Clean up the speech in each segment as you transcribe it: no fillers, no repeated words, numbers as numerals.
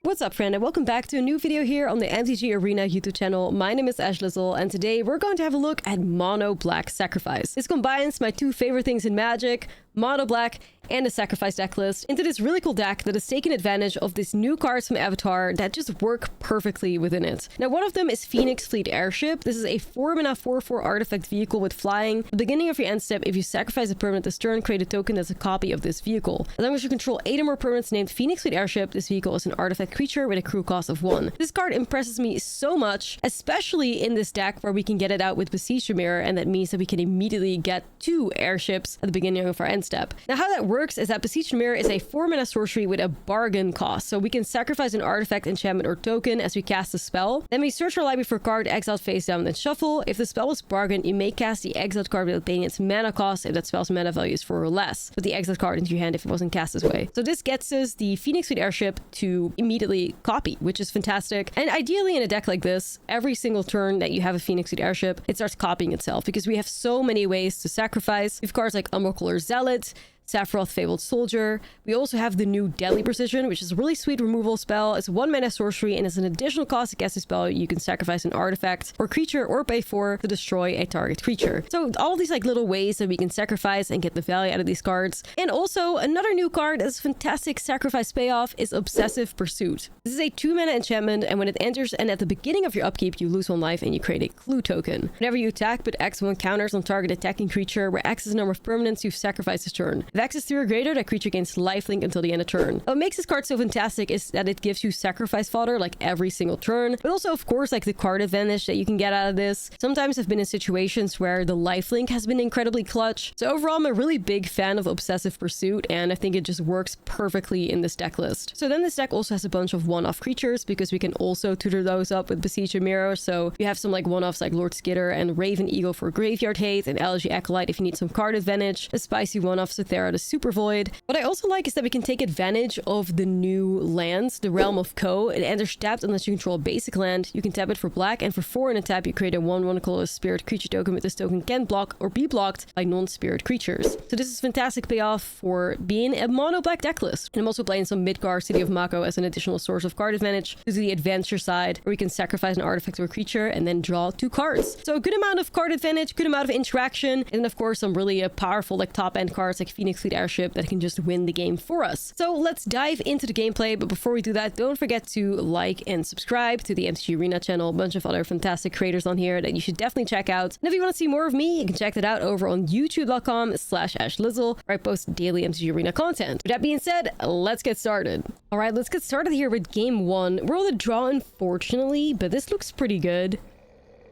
What's up, friend, and welcome back to a new video here on the MTG Arena YouTube channel. My name is Ashlizzle, and today we're going to have a look at Mono Black Sacrifice. This combines my two favorite things in Magic, Mono Black and a Sacrifice deck list, into this really cool deck that has taken advantage of these new cards from Avatar that just work perfectly within it. Now, one of them is Phoenix Fleet Airship. This is a 4-mana 4/4 artifact vehicle with flying. At the beginning of your end step, if you sacrifice a permanent this turn, create a token that's a copy of this vehicle. As long as you control 8 or more permanents named Phoenix Fleet Airship, this vehicle is an artifact creature with a crew cost of 1. This card impresses me so much, especially in this deck where we can get it out with Besiege Mirror, and that means that we can immediately get 2 airships at the beginning of our end step. Now, how that works is that Besiege Mirror is a 4-mana sorcery with a bargain cost, so we can sacrifice an artifact, enchantment, or token as we cast a spell. Then we search our library for a card, exile face down, then shuffle. If the spell was bargain, you may cast the exiled card without paying its mana cost if that spell's mana value is 4 or less. Put the exiled card into your hand if it wasn't cast this way. So this gets us the Phoenix Fleet Airship to immediately copy, which is fantastic. And ideally in a deck like this, every single turn that you have a Phoenix Fleet Airship, it starts copying itself because we have so many ways to sacrifice. We have cards like Umbral Zealot, Sephiroth Fabled Soldier. We also have the new Deadly Precision, which is a really sweet removal spell. It's a 1-mana sorcery, and as an additional cost to cast this spell, you can sacrifice an artifact or creature or pay 4 to destroy a target creature. So all these like little ways that we can sacrifice and get the value out of these cards. And also another new card that's fantastic sacrifice payoff is Obsessive Pursuit. This is a 2-mana enchantment, and when it enters and at the beginning of your upkeep, you lose 1 life and you create a clue token. Whenever you attack, put X1 counters on target attacking creature, where X is the number of permanents you've sacrificed this turn. If X is 3 or greater, that creature gains lifelink until the end of turn. What makes this card so fantastic is that it gives you sacrifice fodder like every single turn, but also of course like the card advantage that you can get out of this. Sometimes I've been in situations where the lifelink has been incredibly clutch. So overall, I'm a really big fan of Obsessive Pursuit, and I think it just works perfectly in this deck list. So then this deck also has a bunch of one-off creatures because we can also tutor those up with Besiege Mirror. So you have some like one-offs like Lord Skitter and Raven Eagle for Graveyard Hate, and Elegy Acolyte if you need some card advantage, a spicy one-off Cythera the Super Void. What I also like is that we can take advantage of the new lands, the Realm of Ko. It enters tapped unless you control a basic land. You can tap it for black, and for 4 in a tap, you create a 1/1 colorless spirit creature token with this token can block or be blocked by non-spirit creatures. So this is fantastic payoff for being a mono black deck list. And I'm also playing some Midgar City of Mako as an additional source of card advantage to the adventure side, where we can sacrifice an artifact or creature and then draw 2 cards. So a good amount of card advantage, good amount of interaction, and then of course some really powerful like top end cards like Phoenix Fleet Airship that can just win the game for us. So let's dive into the gameplay, but before we do that, don't forget to like and subscribe to the MTG Arena channel. A bunch of other fantastic creators on here that you should definitely check out. And if you want to see more of me, you can check that out over on youtube.com/Ashlizzle, where I post daily MTG Arena content. With that being said, let's get started. All right, let's get started here with game 1. We're on the draw, unfortunately, but this looks pretty good.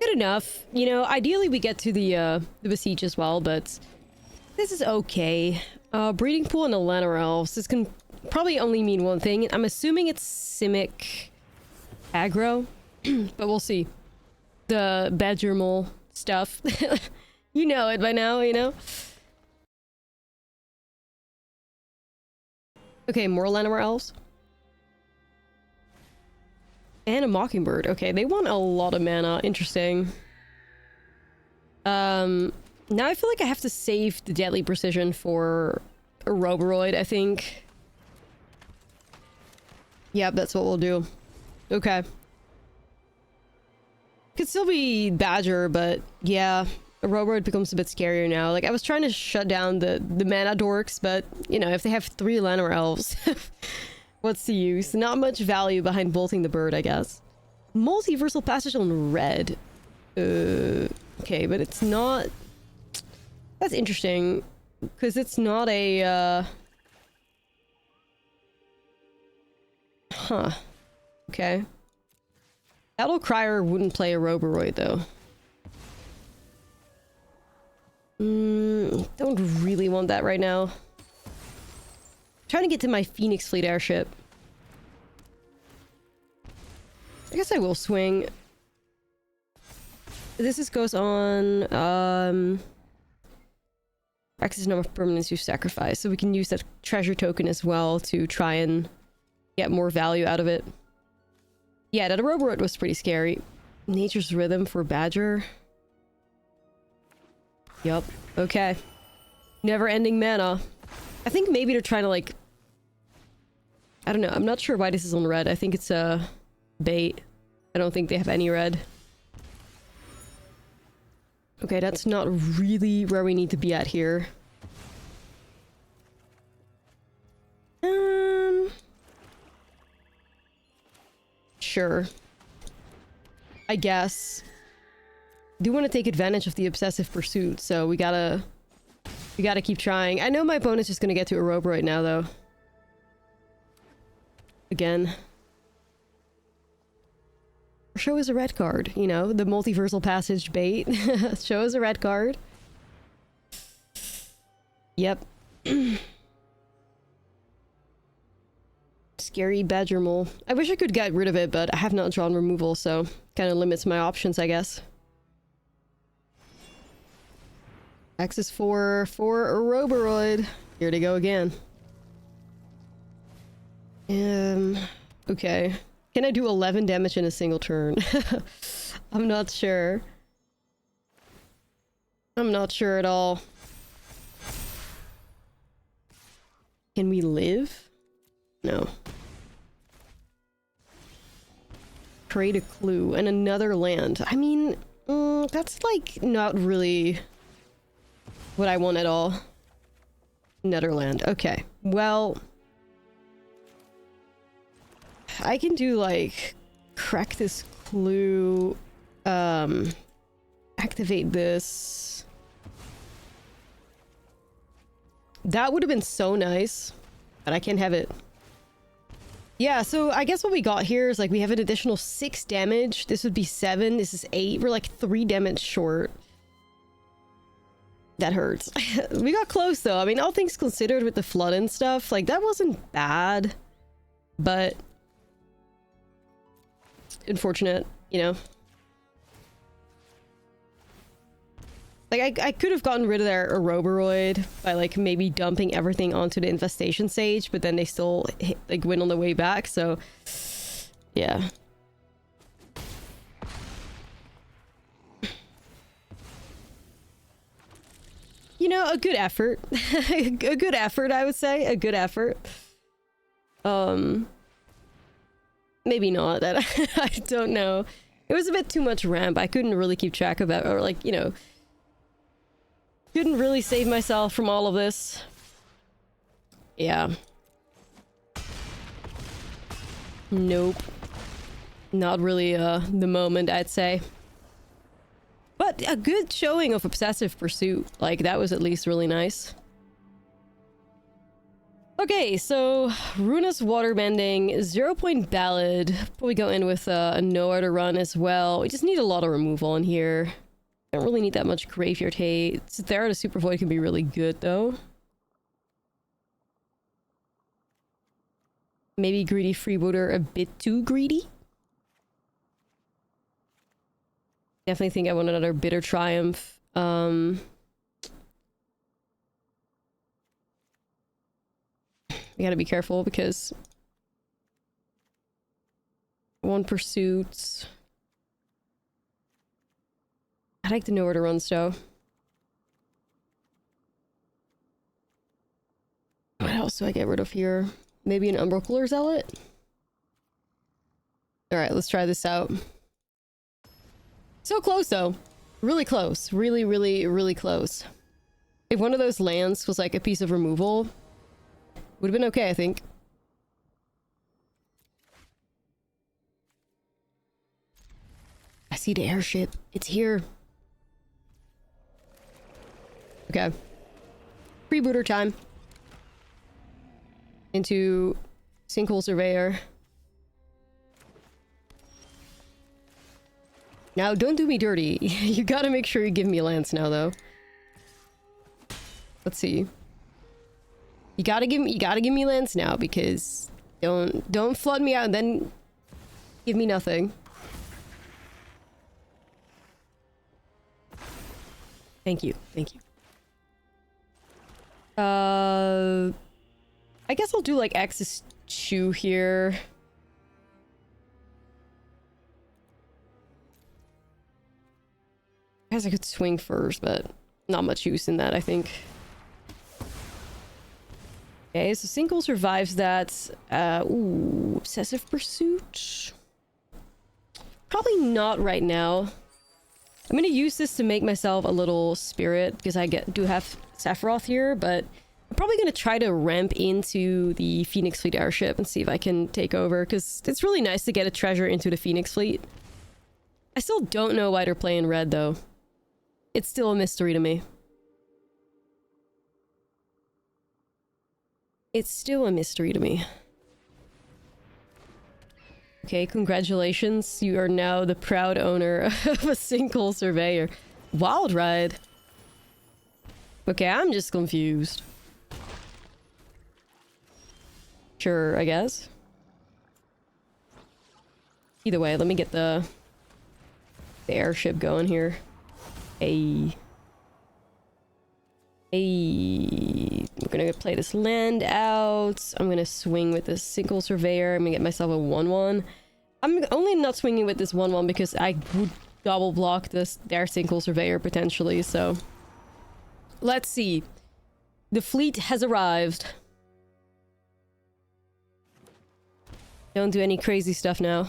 Good enough. You know, ideally we get to the Besiege as well, but this is okay. Breeding Pool and the Llanowar Elves. This can probably only mean one thing. I'm assuming it's Simic aggro, but we'll see. The Badger Mole stuff. You know it by now, you know? Okay, more Llanowar Elves. And a Mockingbird. Okay, they want a lot of mana. Interesting. Now I feel like I have to save the Deadly Precision for a Roboroid, I think. Yep, that's what we'll do. Okay. Could still be Badger, but yeah, a Roboroid becomes a bit scarier now. Like, I was trying to shut down the mana dorks, but, you know, if they have 3 Llanowar Elves, what's the use? Not much value behind bolting the bird, I guess. Multiversal Passage on red. Okay, but it's not... That's interesting, because it's not a, Huh. Okay. Battle Crier wouldn't play a Roboroid, though. Don't really want that right now. Trying to get to my Phoenix Fleet Airship. I guess I will swing. This goes on, X is number of permanents you sacrifice, so we can use that treasure token as well to try and get more value out of it. Yeah, that Roboroid was pretty scary. Nature's Rhythm for Badger. Yup. Okay. Never-ending mana. I think maybe they're trying to, like, I don't know. I'm not sure why this is on red. I think it's a bait. I don't think they have any red. Okay, that's not really where we need to be at here. Sure. I guess. Do want to take advantage of the obsessive pursuit, so we gotta keep trying. I know my opponent's just gonna get to Aroba right now, though. Again. Show us a red card, you know, the multiversal passage bait. Show us a red card. Yep. Scary badger mole. I wish I could get rid of it, but I have not drawn removal, so kind of limits my options, I guess. Axis 4 for Ouroboros. Here to go again. Okay. Can I do 11 damage in a single turn? I'm not sure. I'm not sure at all. Can we live? No. Create a clue and another land. I mean, that's like not really what I want at all. Netherland. Okay. Well, I can do like crack this clue, activate this. That would have been so nice, but I can't have it. Yeah, so I guess what we got here is like we have an additional 6 damage. This would be 7. This is 8. We're like 3 damage short. That hurts. We got close though. I mean, all things considered with the flood and stuff, like that wasn't bad, but unfortunate, you know. Like I could have gotten rid of their Ouroboros by like maybe dumping everything onto the infestation stage, but then they still like win on the way back, so yeah. You know, a good effort. A good effort, I would say. A good effort. Maybe not. I don't know. It was a bit too much ramp. I couldn't really keep track of it, or like, you know, couldn't really save myself from all of this. Yeah. Nope. Not really the moment, I'd say. But a good showing of obsessive pursuit. Like, that was at least really nice. Okay, so Runa's Waterbending, 0-point Ballad. Probably go in with a Nowhere to Run as well. We just need a lot of removal in here. Don't really need that much Graveyard Hate. There, the Super Void can be really good, though. Maybe Greedy Freebooter a bit too greedy. Definitely think I want another Bitter Triumph. We gotta be careful because one pursuits. I like the Nowhere to Run though. What else do I get rid of here? Maybe an Umbral Cooler Zealot? Alright, let's try this out. So close though. Really close. Really, really, really close. If one of those lands was like a piece of removal, would have been okay, I think. I see the airship. It's here. Okay. Freebooter time. Into Sinkhole Surveyor. Now, don't do me dirty. You gotta make sure you give me lands now, though. Let's see. You gotta give me lands now, because don't flood me out and then give me nothing. Thank you. Thank you. I guess I'll do like Axis Chew here. I guess I could swing first, but not much use in that, I think. Okay, so Single survives that. Ooh, Obsessive Pursuit. Probably not right now. I'm gonna use this to make myself a little spirit because I do have Sephiroth here, but I'm probably gonna try to ramp into the Phoenix Fleet airship and see if I can take over, because it's really nice to get a treasure into the Phoenix Fleet. I still don't know why they're playing red though. It's still a mystery to me. It's still a mystery to me. Okay, congratulations. You are now the proud owner of a single surveyor. Wild Ride. Okay, I'm just confused. Sure, I guess. Either way, let me get the airship going here. Hey. We're gonna play this land out. I'm gonna swing with this single surveyor. I'm gonna get myself a 1-1. I'm only not swinging with this 1-1 because I would double block their single surveyor potentially, so... Let's see. The fleet has arrived. Don't do any crazy stuff now.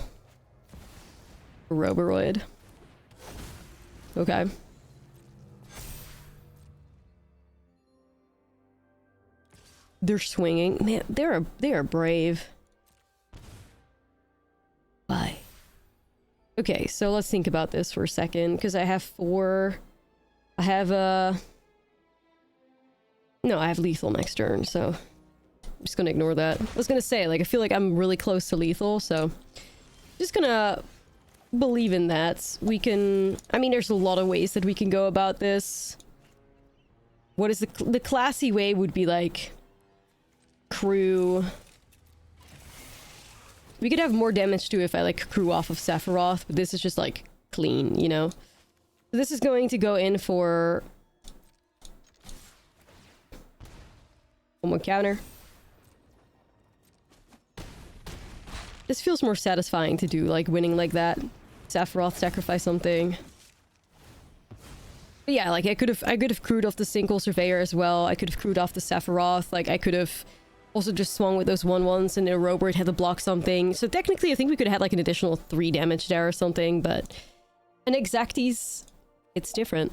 Roboroid. Okay. They're swinging. Man, they are brave. Why? Okay, so let's think about this for a second, because I have 4... I have, no, I have lethal next turn, so... I'm just gonna ignore that. I was gonna say, like, I feel like I'm really close to lethal, so... Just gonna believe in that. We can... I mean, there's a lot of ways that we can go about this. What is the classy way would be, like... Crew. We could have more damage too if I like crew off of Sephiroth, but this is just like clean, you know? So this is going to go in for... one more counter. This feels more satisfying to do, like winning like that. Sephiroth sacrifice something. But yeah, like I could have crewed off the single surveyor as well. I could have crewed off the Sephiroth. Like I could have also just swung with those 1-1s and then Robert had to block something. So technically I think we could have had like an additional 3 damage there or something, but an Exacties, it's different.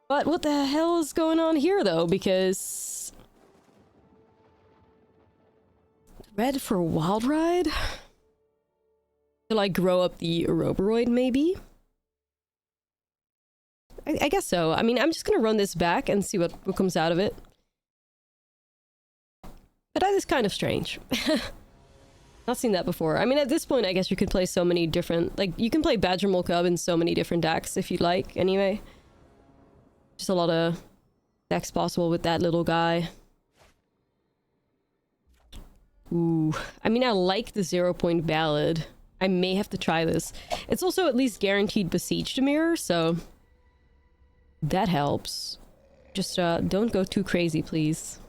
But what the hell is going on here though? Because red for Wild Ride? To like grow up the Roboroid maybe? I guess so. I mean, I'm just gonna run this back and see what comes out of it. But that is kind of strange. Not seen that before. I mean, at this point, I guess you could play so many different... Like, you can play Badger Cub in so many different decks if you'd like, anyway. Just a lot of decks possible with that little guy. Ooh. I mean, I like the 0-point ballad. I may have to try this. It's also at least guaranteed Besieged Mirror, so... That helps. Just, don't go too crazy, please.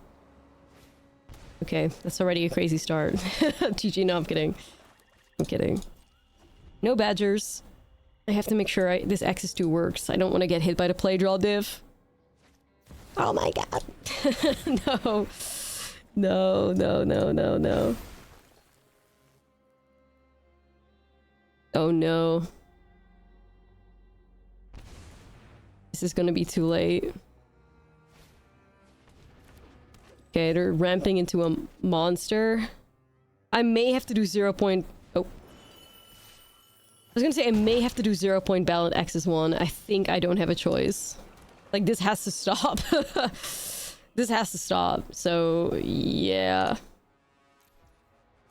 Okay, that's already a crazy start. GG, no, I'm kidding. I'm kidding. No Badgers. I have to make sure this Axis 2 works. I don't want to get hit by the play draw div. Oh my god. No. No, no, no, no, no. Oh no. This is gonna be too late. Okay, they're ramping into a monster. I may have to do 0-point... Oh. I was gonna say I may have to do 0-point ballad X's1. I think I don't have a choice. Like, this has to stop. This has to stop. So, yeah.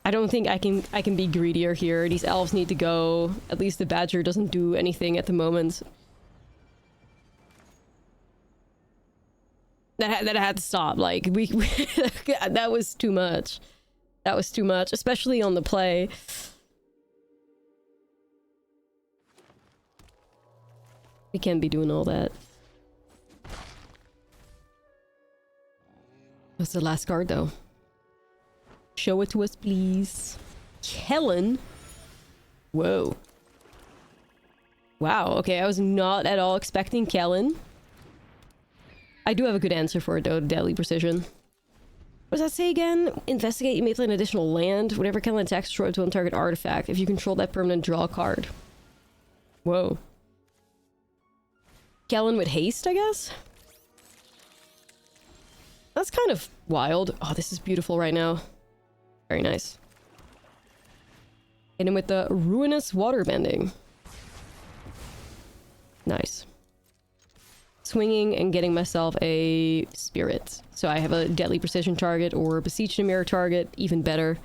I don't think I can be greedier here. These elves need to go. At least the Badger doesn't do anything at the moment. That had to stop. Like, that was too much. That was too much, especially on the play. We can't be doing all that. What's the last card, though? Show it to us, please. Kellen? Whoa. Wow, okay, I was not at all expecting Kellen. I do have a good answer for it, though. Deadly Precision. What does that say again? Investigate, you may play an additional land. Whatever kind of attacks destroy to on-target artifact. If you control that permanent, draw a card. Whoa. Kellen with haste, I guess? That's kind of wild. Oh, this is beautiful right now. Very nice. Hit him with the ruinous waterbending. Nice. Swinging and getting myself a spirit. So I have a deadly precision target or beseech mirror target. Even better.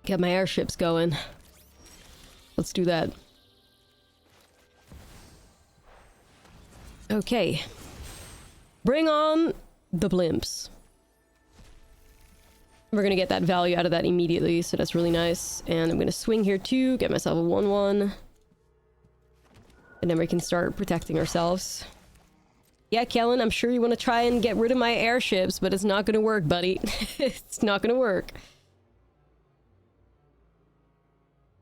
Get my airships going. Let's do that. Okay. Bring on the blimps. We're gonna get that value out of that immediately, so that's really nice. And I'm gonna swing here too, get myself a 1/1. And then we can start protecting ourselves. Yeah, Kellen, I'm sure you want to try and get rid of my airships, but it's not gonna work, buddy. It's not gonna work.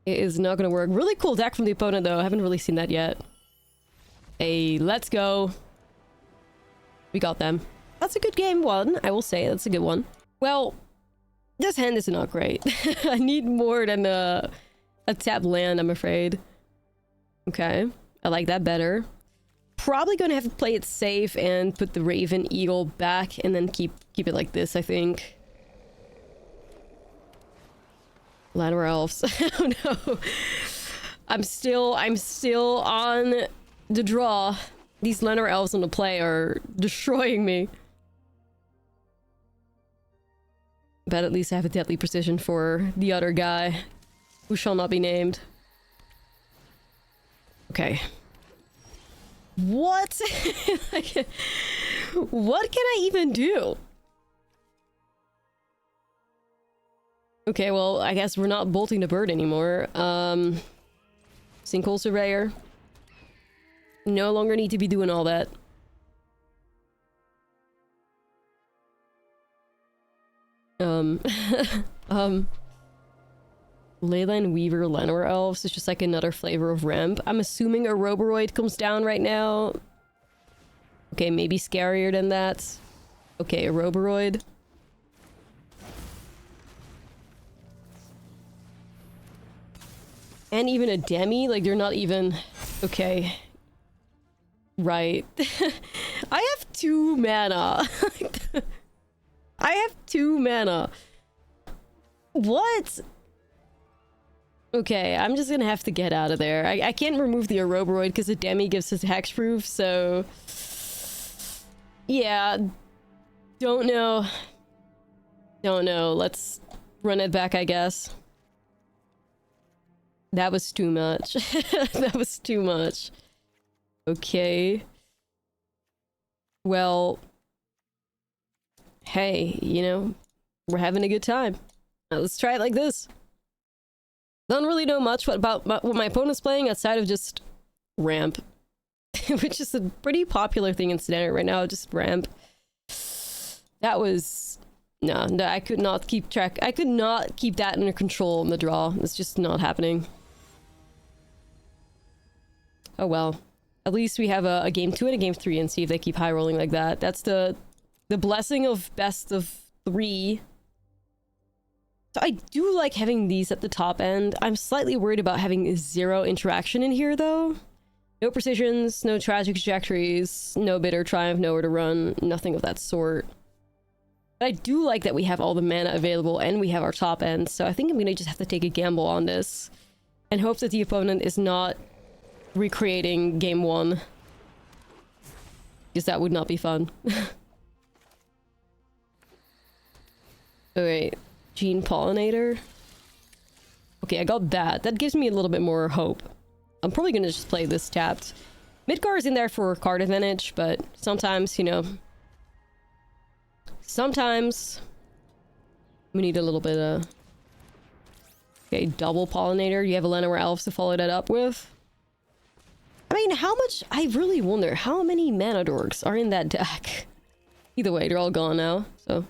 It is not gonna work. Really cool deck from the opponent, though. I haven't really seen that yet. Hey, let's go. We got them. That's a good game one, I will say. That's a good one. Well, this hand is not great. I need more than a tapped land, I'm afraid. Okay, I like that better. Probably gonna have to play it safe and put the Raven Eagle back and then keep it like this, I think. Llanowar Elves. Oh no. I'm still on the draw. These Llanowar Elves on the play are destroying me. But at least I have a deadly precision for the other guy, who shall not be named. Okay. What? Like, what can I even do? Okay, well, I guess we're not bolting the bird anymore. Sinkhole Surveyor. No longer need to be doing all that. Leyline Weaver Llanowar Elves is just like another flavor of ramp. I'm assuming a Roboroid comes down right now. Okay, maybe scarier than that. Okay, a Roboroid. And even a Demi, like they're not even... Okay. Right. I have 2 mana. I have 2 mana. What? Okay, I'm just gonna have to get out of there. I can't remove the Oroboroid because the Demi gives us hexproof, so... Yeah. Don't know. Don't know. Let's run it back, I guess. That was too much. That was too much. Okay. Well... Hey, you know, we're having a good time. Now let's try it like this. Don't really know much about what my opponent's playing outside of just ramp. Which is a pretty popular thing in Standard right now, just ramp. That was... No, I could not keep track. I could not keep that under control in the draw. It's just not happening. Oh well. At least we have a game 2 and a game 3 and see if they keep high rolling like that. That's the blessing of best of 3. So I do like having these at the top end. I'm slightly worried about having 0 interaction in here though. No precisions, no tragic trajectories, no bitter triumph, nowhere to run, nothing of that sort. But I do like that we have all the mana available and we have our top end, so I think I'm gonna just have to take a gamble on this. And hope that the opponent is not recreating game 1. Because that would not be fun. Alright, Gene Pollinator. Okay, I got that. That gives me a little bit more hope. I'm probably gonna just play this tapped. Midgar is in there for card advantage, but sometimes, you know... Sometimes... we need a little bit of... Okay, double Pollinator. You have a Llanowar Elves to follow that up with. I mean, how much... I really wonder how many mana dorks are in that deck. Either way, they're all gone now, so...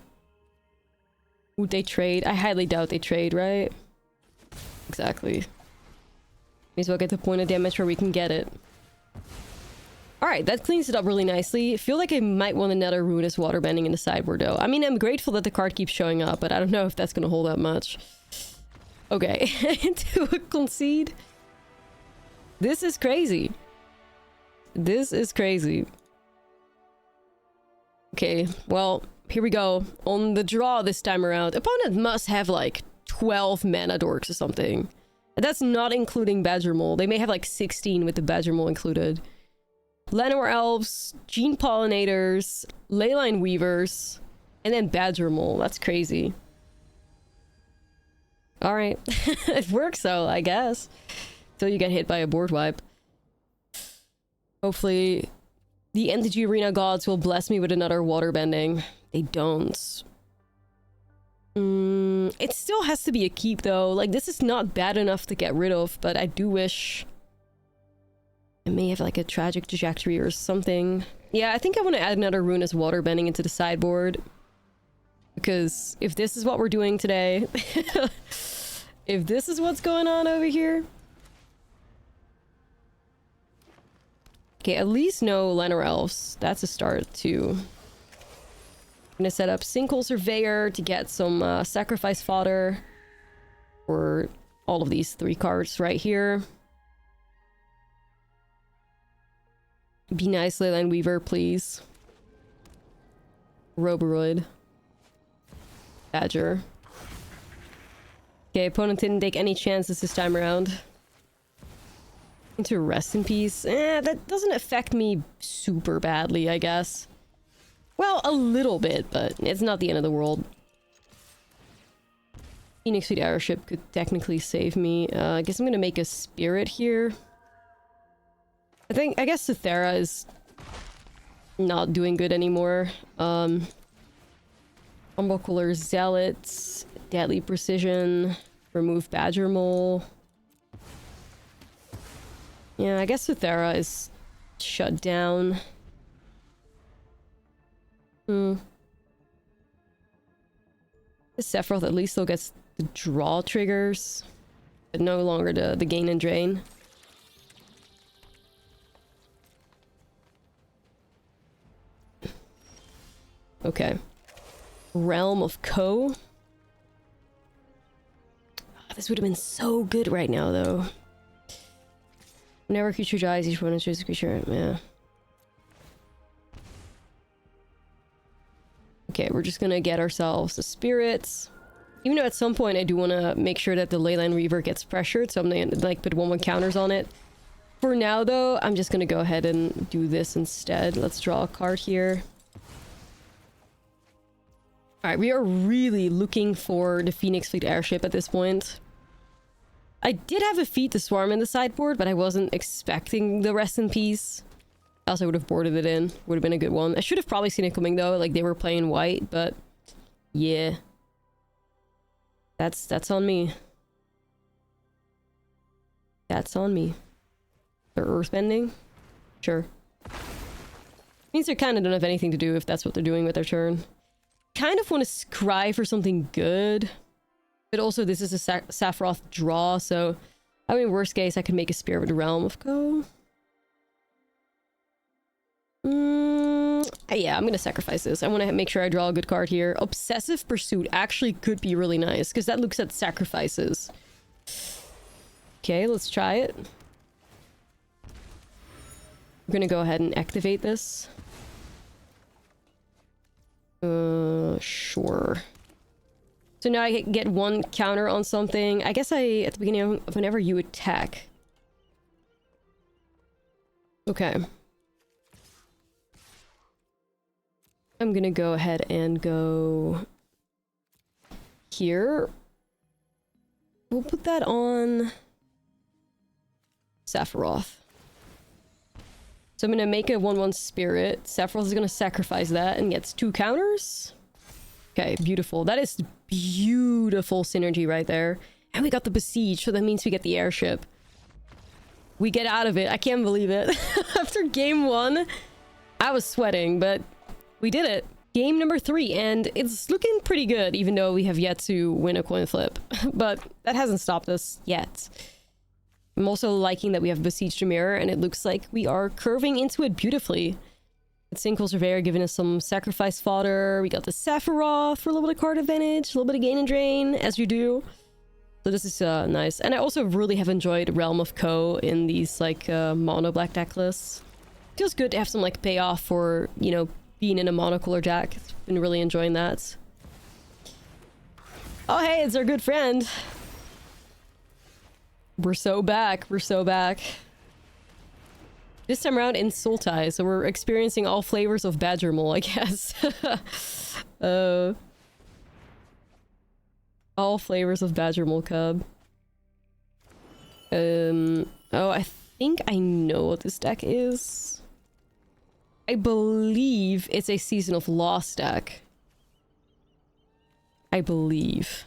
Would they trade? I highly doubt they trade, right? Exactly. May as well get the point of damage where we can get it. All right, that cleans it up really nicely. I feel like I might want another Ruinous Waterbending in the sideboard, though. I mean, I'm grateful that the card keeps showing up, but I don't know if that's going to hold up much. Okay, into a concede. This is crazy. This is crazy. Okay, well, here we go. On the draw this time around, opponent must have like 12 mana dorks or something. And that's not including Badger Mole. They may have like 16 with the Badger Mole included. Llanowar Elves, Gene Pollinators, Leyline Weavers, and then Badger Mole. That's crazy. Alright. It works though, I guess. Till you get hit by a board wipe. Hopefully the MTG Arena gods will bless me with another waterbending. They don't. It still has to be a keep though. Like, this is not bad enough to get rid of, but I do wish I may have like a tragic trajectory or something. Yeah, I think I want to add another Ruinous Waterbending into the sideboard. Because if this is what we're doing today, if this is what's going on over here. Okay, at least no Llanowar Elves. That's a start too. I'm gonna set up Sinkhole Surveyor to get some sacrifice fodder for all of these 3 cards right here. Be nice, Leyline Weaver, please. Roboroid. Badger. Okay, opponent didn't take any chances this time around. Into Rest in Peace. That doesn't affect me super badly, I guess. Well, a little bit, but it's not the end of the world. Phoenix Fleet Airship could technically save me. I guess I'm gonna make a Spirit here. I guess Cythera is not doing good anymore. Humble Zealots, Deadly Precision, remove Badger Mole. Yeah, I guess Cythera is shut down. The Sephiroth at least still gets the draw triggers, but no longer the gain and drain. Okay. Realm of Ko. This would have been so good right now, though. Whenever a creature dies, each one chooses a creature. Yeah. Okay, we're just gonna get ourselves the spirits. Even though at some point I do want to make sure that the Leyline Weaver gets pressured, so I'm gonna like put 1/1 counters on it. For now, though, I'm just gonna go ahead and do this instead. Let's draw a card here. Alright, we are really looking for the Phoenix Fleet Airship at this point. I did have a Feed the Swarm in the sideboard, but I wasn't expecting the Rest in Peace. Else I would have boarded it in. Would have been a good one. I should have probably seen it coming though, like they were playing white, but yeah. That's on me. That's on me. They're earthbending? Sure. Means they kind of don't have anything to do if that's what they're doing with their turn. Kind of want to scry for something good. But also this is a Sephiroth draw, so I mean worst case I could make a Spirit with the Realm of Ko. Yeah, I'm gonna sacrifice this. I want to make sure I draw a good card here. Obsessive Pursuit actually could be really nice, because that looks at sacrifices. Okay, let's try it. I'm gonna go ahead and activate this. Sure. So now I get 1 counter on something. I guess at the beginning of whenever you attack. Okay. I'm gonna go ahead and go here. We'll put that on Sephiroth. So I'm gonna make a 1/1 Spirit. Sephiroth is gonna sacrifice that and gets 2 counters. Okay, beautiful. That is beautiful synergy right there. And we got the Besiege, so that means we get the airship. We get out of it. I can't believe it. After game 1, I was sweating, but we did it. Game number 3, and it's looking pretty good, even though we have yet to win a coin flip. But that hasn't stopped us yet. I'm also liking that we have Besieged Mirror, and it looks like we are curving into it beautifully. The Single Surveyor giving us some sacrifice fodder. We got the Sephiroth for a little bit of card advantage, a little bit of gain and drain, as you do. So this is nice. And I also really have enjoyed Realm of Co in these, like, mono black deck lists. Feels good to have some, like, payoff for, you know, being in a monocolor deck. Been really enjoying that. Oh, hey, it's our good friend. We're so back. We're so back. This time around in Sultai, so we're experiencing all flavors of Badger Mole, I guess. All flavors of Badger Mole Cub. Oh, I think I know what this deck is. I believe it's a Season of Lost deck. I believe.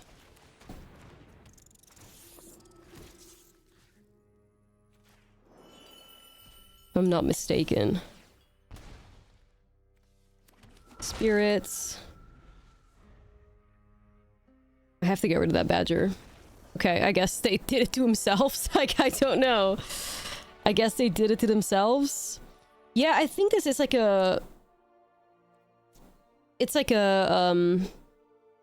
If I'm not mistaken. Spirits. I have to get rid of that badger. Okay, I guess they did it to themselves. Like, I don't know. I guess they did it to themselves. Yeah, I think this is like a... It's like a,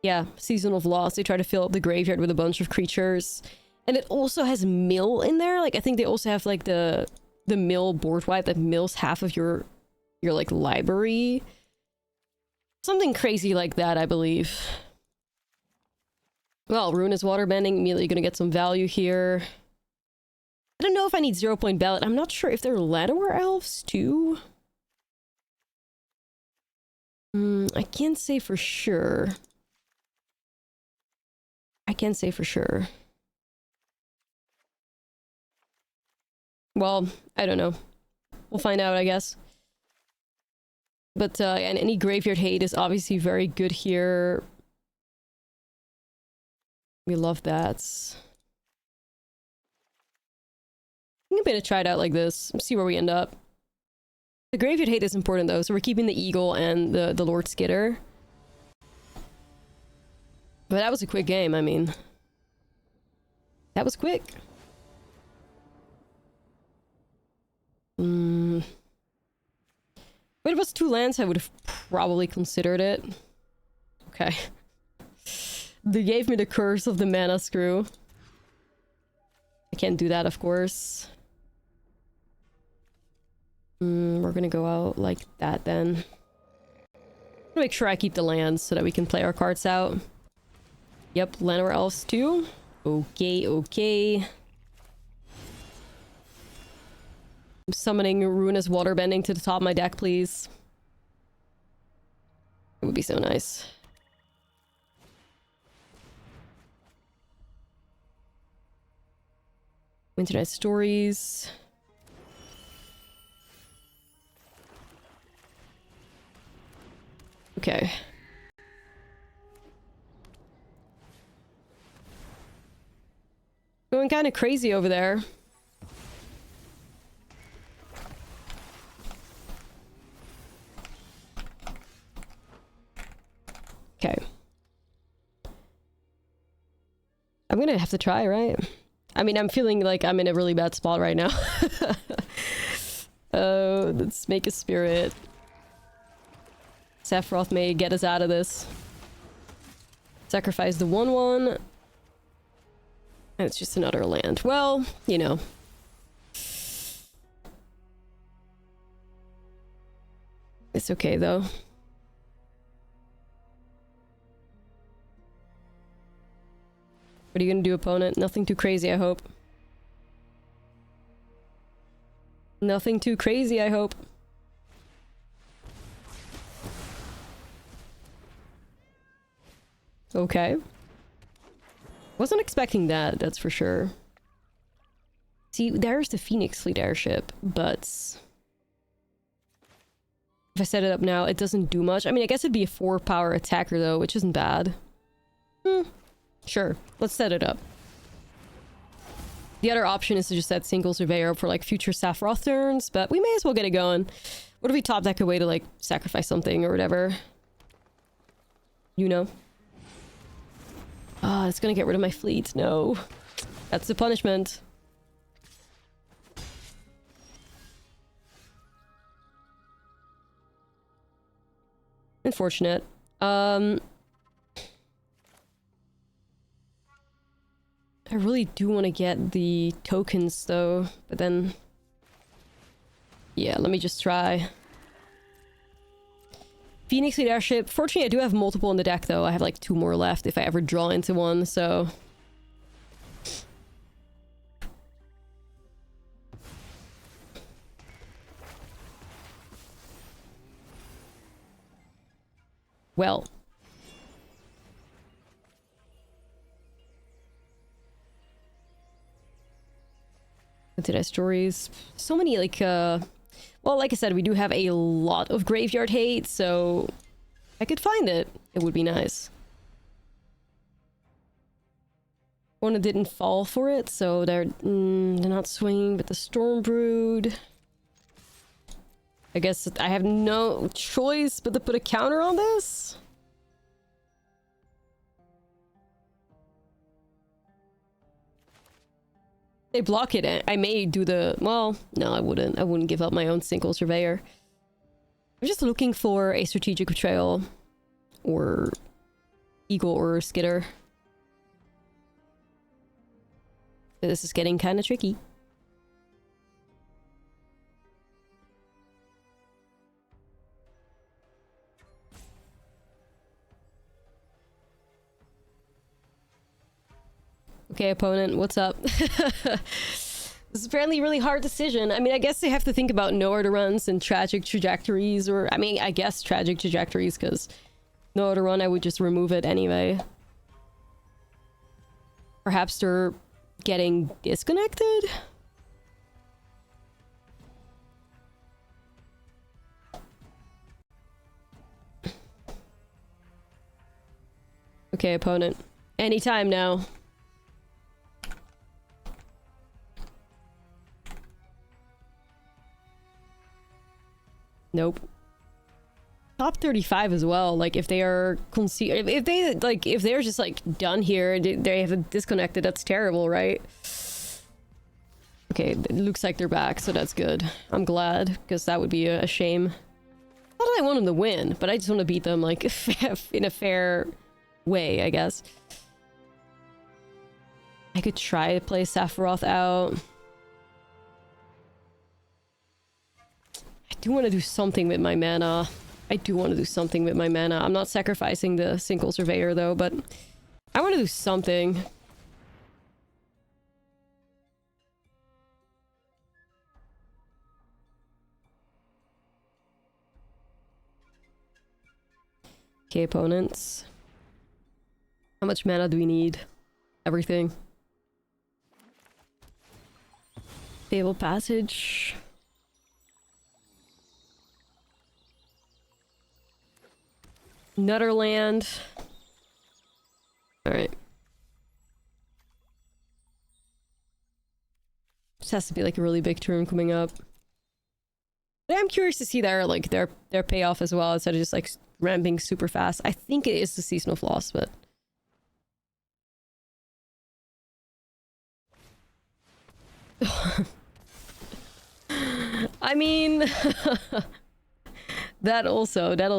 yeah, Season of Lost. They try to fill up the graveyard with a bunch of creatures. And it also has mill in there. Like, I think they also have, like, the mill board wipe that mills half of your like library. Something crazy like that, I believe. Well, Ruinous Waterbending, immediately gonna get some value here. I don't know if I need 0-point ballot. I'm not sure if they're Llanowar elves too. I can't say for sure. I can't say for sure. Well, I don't know. We'll find out, I guess. But, and any graveyard hate is obviously very good here. We love that. I'm gonna try it out like this. See where we end up. The graveyard hate is important, though, so we're keeping the Eagle and the Lord Skitter. But that was a quick game, I mean. That was quick. But if it was 2 lands, I would have probably considered it. Okay. They gave me the curse of the mana screw. I can't do that, of course. We're gonna go out like that then. I'm gonna make sure I keep the lands so that we can play our cards out. Yep, Llanowar Elves too. Okay, okay. I'm summoning Ruinous Waterbending to the top of my deck, please. It would be so nice. Internet Stories. Okay. Going kind of crazy over there. Okay. I'm gonna have to try, right? I mean, I'm feeling like I'm in a really bad spot right now. Oh, let's make a spirit. Sephiroth may get us out of this. Sacrifice the 1/1. And it's just another land. Well, you know. It's okay, though. What are you gonna do, opponent? Nothing too crazy, I hope. Nothing too crazy, I hope. Okay. Wasn't expecting that, that's for sure. See, there's the Phoenix Fleet airship, but... if I set it up now, it doesn't do much. I mean, I guess it'd be a 4-power attacker, though, which isn't bad. Sure, let's set it up. The other option is to just set Single Surveyor up for, like, future Sephiroth turns, but we may as well get it going. What if we top deck a way to, like, sacrifice something or whatever? You know? Ah, it's gonna get rid of my fleet. No. That's the punishment. Unfortunate. I really do want to get the tokens though, but then... yeah, let me just try. Phoenix Fleet Airship. Fortunately, I do have multiple in the deck though. I have like 2 more left if I ever draw into one, so... well. Did I stories? So many, like, well, like I said, we do have a lot of graveyard hate, so if I could find it, it would be nice. One didn't fall for it, so they're not swinging, but the Storm Brood... I guess I have no choice but to put a counter on this? They block it. I may do the... well, no, I wouldn't. I wouldn't give up my own single surveyor. I'm just looking for a strategic betrayal. Or... eagle or skitter. This is getting kind of tricky. Okay, opponent, what's up? This is apparently a really hard decision. I mean, I guess they have to think about no order runs and tragic trajectories, or... I mean, I guess tragic trajectories, because no order run, I would just remove it anyway. Perhaps they're getting disconnected? Okay, opponent. Anytime now. Nope. Top 35 as well. Like, if they are if they like, if they're just like done here, they have disconnected. That's terrible, right? Okay, it looks like they're back, so that's good. I'm glad, because that would be a shame. Not that I want them to win, but I just want to beat them like in a fair way, I guess. I could try to play Sephiroth out. I do want to do something with my mana. I'm not sacrificing the single surveyor though, but I want to do something. Okay, opponents. How much mana do we need? Everything. Stable Passage. Nutterland. Alright. This has to be like a really big turn coming up. But I'm curious to see their like their payoff as well, instead of just like ramping super fast. I think it is the Seasonal Floss, but I mean that'll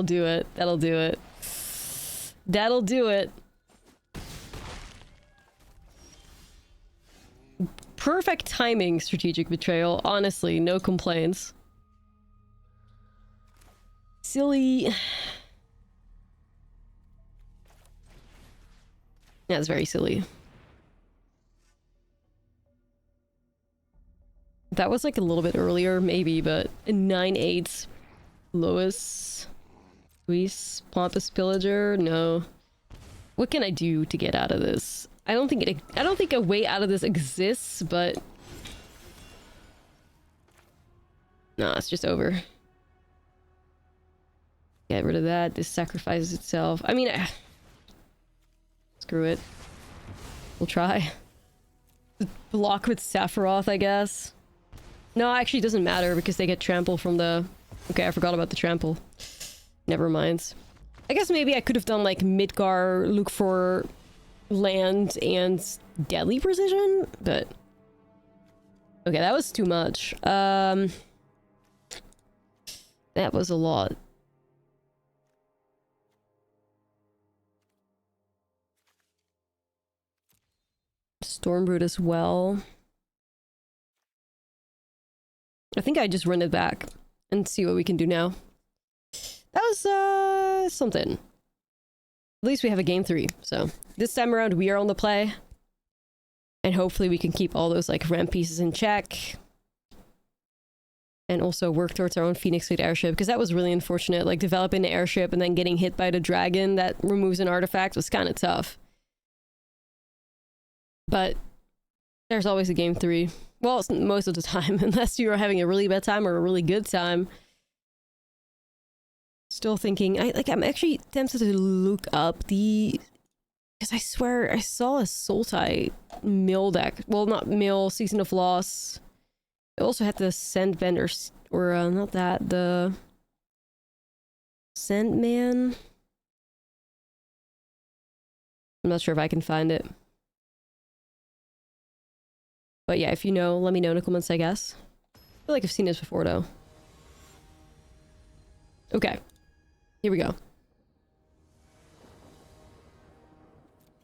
do it. That'll do it. Perfect timing, strategic betrayal. Honestly, no complaints. Silly. That's very silly. That was like a little bit earlier, maybe, but 9/8. Lois. Luis. Pompous Pillager. No. What can I do to get out of this? I don't think a way out of this exists, but no, it's just over. Get rid of that. This sacrifices itself. I mean, screw it. We'll try. Block with Sephiroth, I guess. No, actually, it doesn't matter because they get trample from the... Okay, I forgot about the trample. Never mind. I guess maybe I could have done like Midgar, look for land and deadly precision, but... Okay, that was too much. That was a lot. Stormbrood as well. I think I just run it back and see what we can do now. That was something. At least we have a game 3. So this time around we are on the play. And hopefully we can keep all those like ramp pieces in check. And also work towards our own Phoenix Fleet airship, because that was really unfortunate. Like developing the airship and then getting hit by the dragon that removes an artifact was kind of tough. But there's always a game 3. Well, most of the time, unless you are having a really bad time or a really good time. Still thinking, I'm actually tempted to look up the, because I swear I saw a Sultai mill deck. Well, not mill, Season of Loss. It also had the Sandbender, or not that, the Sandman. I'm not sure if I can find it. But yeah, if you know, let me know in the comments, I guess. I feel like I've seen this before, though. Okay. Here we go.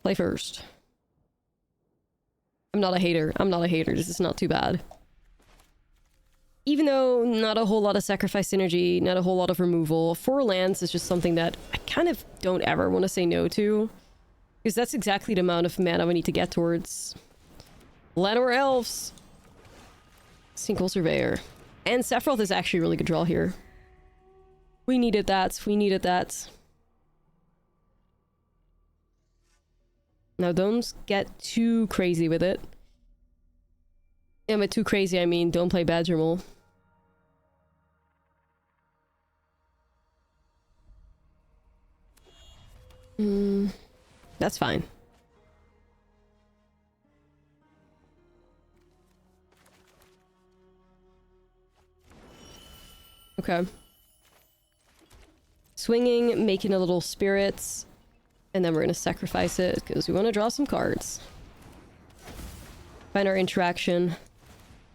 Play first. I'm not a hater. I'm not a hater. This is not too bad. Even though not a whole lot of sacrifice synergy, not a whole lot of removal, 4 lands is just something that I kind of don't ever want to say no to. Because that's exactly the amount of mana we need to get towards. Llanowar Elves. Sinkhole Surveyor. And Sephiroth is actually a really good draw here. We needed that. We needed that. Now don't get too crazy with it. And by too crazy, I mean don't play Badgermole. That's fine. Okay. Swinging, making a little spirits, and then we're gonna sacrifice it because we want to draw some cards. Find our interaction.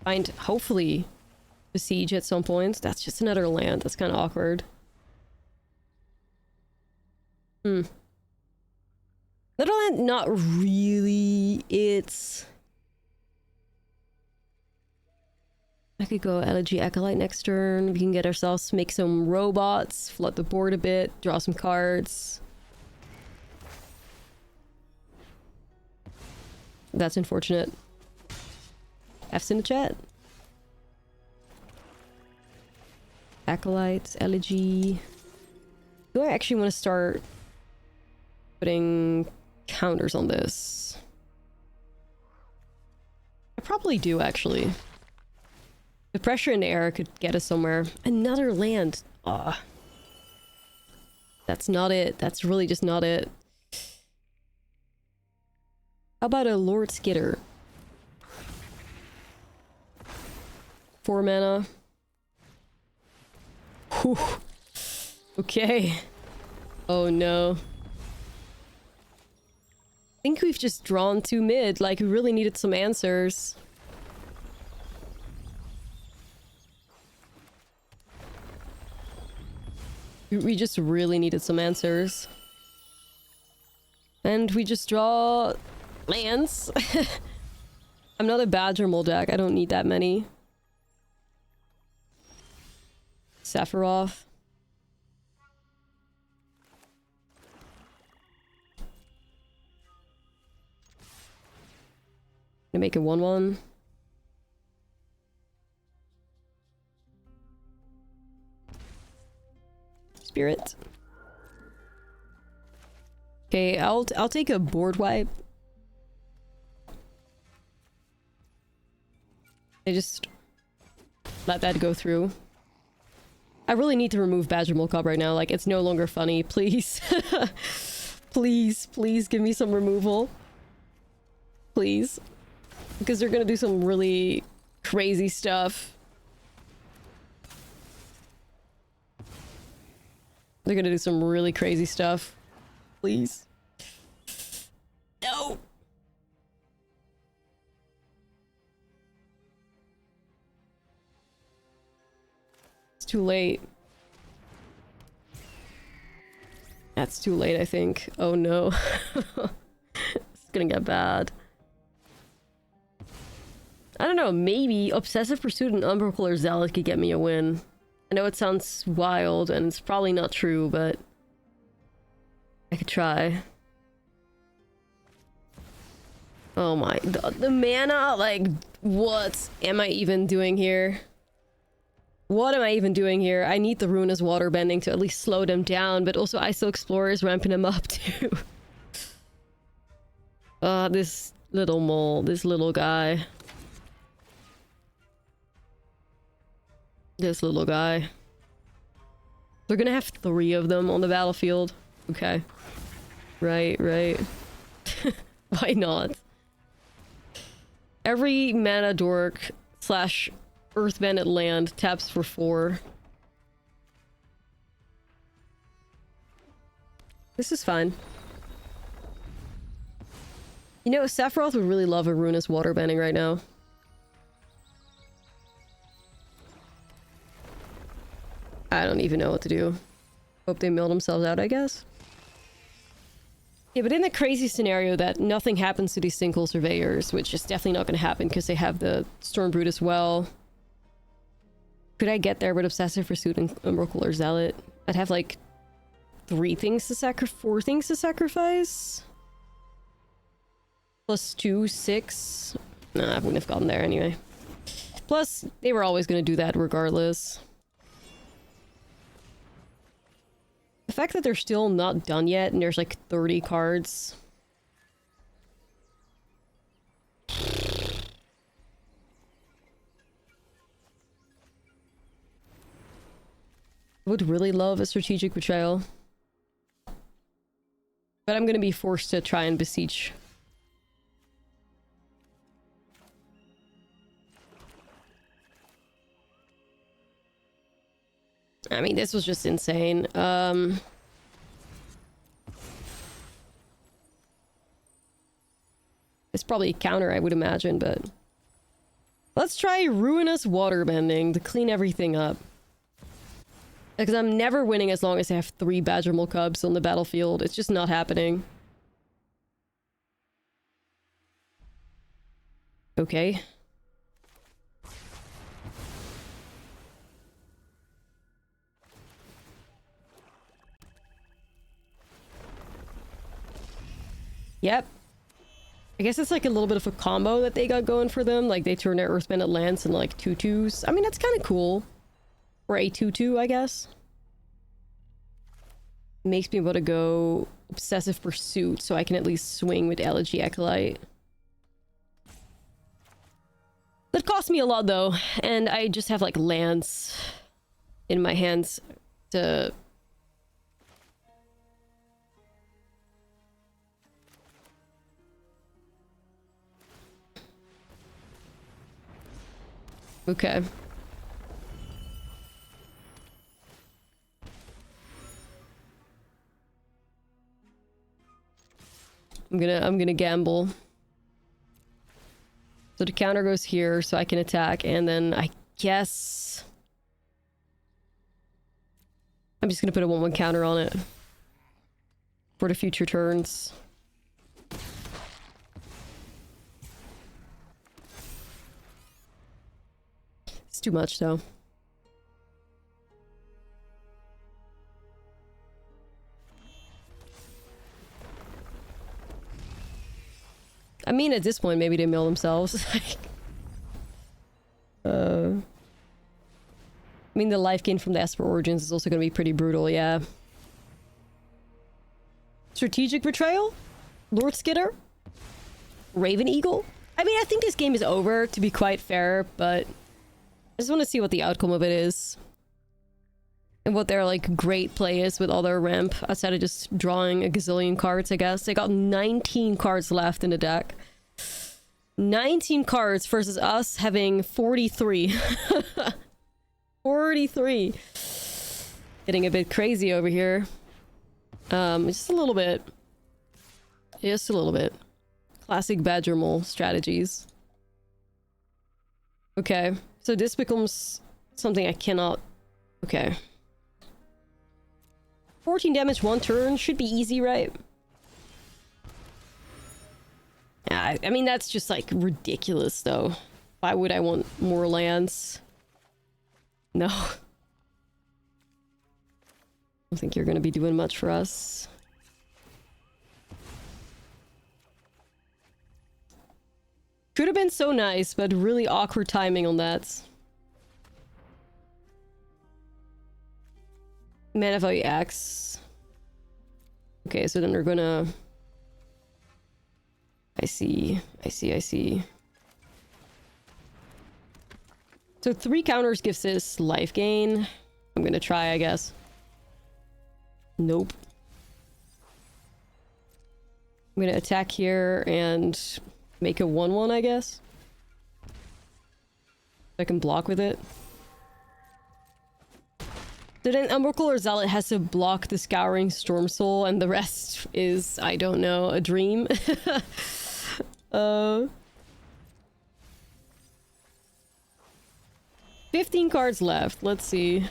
Find, hopefully, the siege at some point. That's just another land. That's kind of awkward. Another land, not really. It's... I could go Elegy Acolyte next turn. We can get ourselves, make some robots, flood the board a bit, draw some cards. That's unfortunate. F's in the chat. Acolytes, Elegy. Do I actually want to start putting counters on this? I probably do, actually. The pressure in the air could get us somewhere. Another land. Ah. That's not it. That's really just not it. How about a Lord Skitter? 4 mana. Whew. Okay. Oh no. I think we've just drawn too mid. Like, we really needed some answers. We just really needed some answers. And we just draw lands. I'm not a Badgermole deck. I don't need that many. Sephiroth. Gonna make it 1/1. Spirit. Okay, I'll take a board wipe. I just let that go through. I really need to remove Badgermole Cup right now. Like, it's no longer funny. Please. Please, please give me some removal. Please. Because they're gonna do some really crazy stuff. They're gonna do some really crazy stuff. Please. No! It's too late. That's too late, I think. Oh no. It's gonna get bad. I don't know, maybe Obsessive Pursuit and Umbracular Zealot could get me a win. I know it sounds wild, and it's probably not true, but I could try. Oh my, the mana, like, what am I even doing here? What am I even doing here? I need the Ruinous Waterbending to at least slow them down, but also ISO Explorer is ramping them up too. This little mole, this little guy. This little guy. They're gonna have 3 of them on the battlefield. Okay. Right. Why not? Every mana dork slash Earth Bandit land taps for 4. This is fine. You know, Sephiroth would really love a Ruinous Waterbending right now. I don't even know what to do. Hope they mill themselves out, I guess. Yeah, but in the crazy scenario that nothing happens to these single surveyors, which is definitely not going to happen because they have the Stormbrute as well. Could I get there with Obsessive Pursuit and Umbracular Zealot? I'd have like 4 things to sacrifice? Plus 2, 6? Nah, I wouldn't have gotten there anyway. Plus, they were always going to do that regardless. The fact that they're still not done yet and there's like 30 cards. Would really love a strategic betrayal. But I'm gonna be forced to try and beseech. I mean, this was just insane. It's probably a counter, I would imagine, but... Let's try Ruinous Waterbending to clean everything up. Because I'm never winning as long as I have 3 Badgermole Cubs on the battlefield. It's just not happening. Okay. Yep. I guess it's like a little bit of a combo that they got going for them. Like, they turn their Earthbended lands into like 2/2s. I mean, that's kind of cool. Or a 2/2, I guess. Makes me able to go Obsessive Pursuit, so I can at least swing with Elegy Acolyte. That cost me a lot, though. And I just have, like, lands in my hands to... Okay. I'm gonna gamble. So the counter goes here, so I can attack, and then I guess... I'm just gonna put a 1/1 counter on it. For the future turns. It's too much, though. I mean, at this point, maybe they mill themselves. I mean, the life gain from the Esper Origins is also going to be pretty brutal, yeah. Strategic Betrayal? Lord Skitter? Raven Eagle? I mean, I think this game is over, to be quite fair, but... I just want to see what the outcome of it is. And what their, like, great play is with all their ramp, outside of just drawing a gazillion cards, I guess. They got 19 cards left in the deck. 19 cards versus us having 43. 43. Getting a bit crazy over here. Just a little bit. Just a little bit. Classic Badgermole strategies. Okay. So this becomes something I cannot... Okay. 14 damage 1 turn should be easy, right? Yeah, I mean, that's just, like, ridiculous, though. Why would I want more lands? No. I don't think you're gonna be doing much for us. Could have been so nice, but really awkward timing on that. Mana value X. Okay, so then we're gonna... I see. So 3 counters gives us life gain. I'm gonna try, I guess. Nope. I'm gonna attack here and make a 1/1, I guess. I can block with it. So then Umbracle or Zealot has to block the Scouring Storm Soul, and the rest is, I don't know, a dream. 15 cards left. Let's see.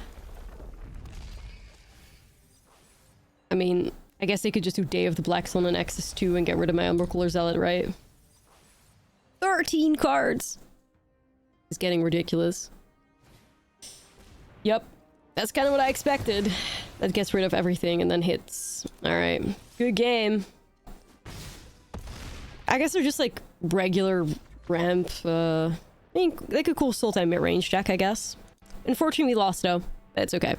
I mean, I guess they could just do Day of the Black Sun and Nexus 2 and get rid of my Umbracle or Zealot, right? 13 cards! It's getting ridiculous. Yep. That's kind of what I expected. That gets rid of everything and then hits. Alright. Good game. I guess they're just like regular ramp. I mean, like a cool Sultai mid-range deck, I guess. Unfortunately, we lost though. That's okay.